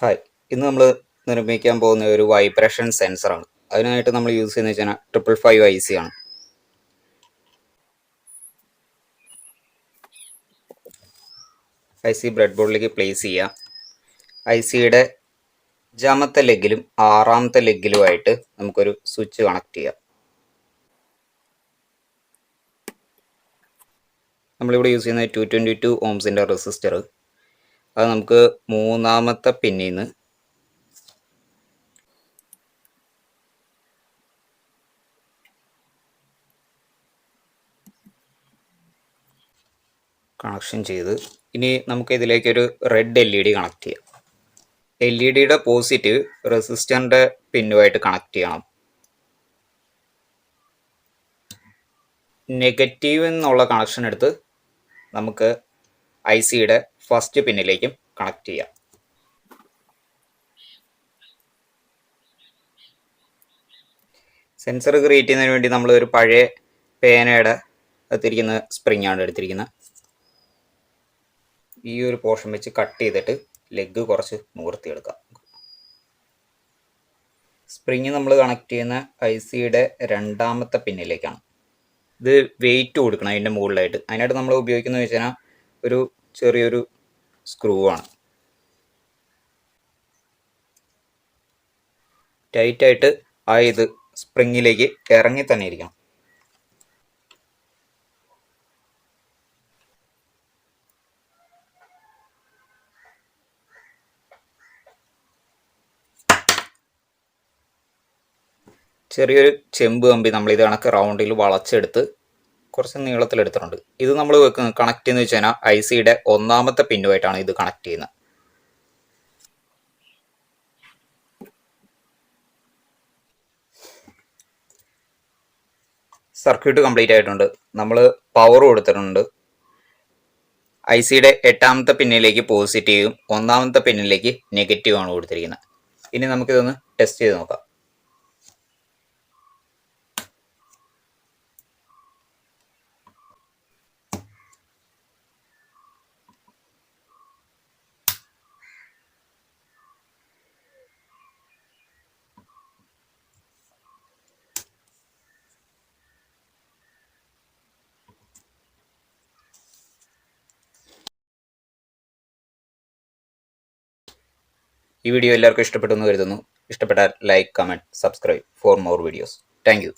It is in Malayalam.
ഹായ്, ഇന്ന് നമ്മൾ നിർമ്മിക്കാൻ പോകുന്ന ഒരു വൈബ്രേഷൻ സെൻസറാണ്. അതിനായിട്ട് നമ്മൾ യൂസ് ചെയ്യുന്നത് വെച്ചാൽ 555 IC ആണ്. IC ബ്രെഡ് ബോർഡിലേക്ക് പ്ലേസ് ചെയ്യുക. ICയുടെ 5ാമത്തെ ലെഗിലും 6ാമത്തെ ലെഗിലുമായിട്ട് നമുക്കൊരു സ്വിച്ച് കണക്ട് ചെയ്യാം. നമ്മളിവിടെ യൂസ് ചെയ്യുന്നത് 222 ohmsൻ്റെ റെസിസ്റ്റർ. അത് നമുക്ക് 3ാമത്തെ പിന്നിൽ നിന്ന് കണക്ഷൻ ചെയ്ത് ഇനി നമുക്ക് ഇതിലേക്കൊരു റെഡ് LED കണക്ട് ചെയ്യാം. LEDയുടെ പോസിറ്റീവ് റെസിസ്റ്ററിൻ്റെ പിന്നുമായിട്ട് കണക്ട് ചെയ്യണം. നെഗറ്റീവ് എന്നുള്ള കണക്ഷൻ എടുത്ത് നമുക്ക് ICയുടെ ഫസ്റ്റ് പിന്നിലേക്കും കണക്ട് ചെയ്യാം. സെൻസർ ക്രിയേറ്റ് ചെയ്യുന്നതിന് വേണ്ടി നമ്മൾ ഒരു പഴയ പേനയുടെ അകത്തിരിക്കുന്ന സ്പ്രിങ് ആണ് എടുത്തിരിക്കുന്നത്. ഈ ഒരു പോർഷൻ വെച്ച് കട്ട് ചെയ്തിട്ട് ലെഗ് കുറച്ച് നിവർത്തിയെടുക്കാം. സ്പ്രിങ് നമ്മൾ കണക്ട് ചെയ്യുന്ന ICയുടെ 2ാമത്തെ പിന്നിലേക്കാണ്. ഇത് വെയിറ്റ് കൊടുക്കണം അതിൻ്റെ മുകളിലായിട്ട്. അതിനായിട്ട് നമ്മൾ ഉപയോഗിക്കുന്നത് വെച്ച് കഴിഞ്ഞാൽ ഒരു ചെറിയൊരു സ്ക്രൂ ആണ്. ടൈറ്റായിട്ട് ഇത് സ്പ്രിങ്ങിലേക്ക് ഇറങ്ങി തന്നെ ഇരിക്കണം. ചെറിയൊരു ചെമ്പ് കമ്പി നമ്മൾ ഇത് കണക്ക് റൗണ്ടിൽ വളച്ചെടുത്ത് കുറച്ച് നീളത്തിലെടുത്തിട്ടുണ്ട്. ഇത് നമ്മൾ കണക്ട് ചെയ്യുന്നത് വെച്ച് കഴിഞ്ഞാൽ ICയുടെ 1ാമത്തെ പിന്നുമായിട്ടാണ് ഇത് കണക്ട് ചെയ്യുന്നത്. സർക്യൂട്ട് കംപ്ലീറ്റ് ആയിട്ടുണ്ട്. നമ്മൾ പവർ കൊടുത്തിട്ടുണ്ട്. ICയുടെ 8ാമത്തെ പിന്നിലേക്ക് പോസിറ്റീവും 1ാമത്തെ പിന്നിലേക്ക് നെഗറ്റീവാണ് കൊടുത്തിരിക്കുന്നത്. ഇനി നമുക്കിതൊന്ന് ടെസ്റ്റ് ചെയ്ത് നോക്കാം. ഈ വീഡിയോ എല്ലാവർക്കും ഇഷ്ടപ്പെട്ടു എന്ന് കരുതുന്നു. ഇഷ്ടപ്പെട്ടാൽ like, comment, subscribe for more videos. Thank you.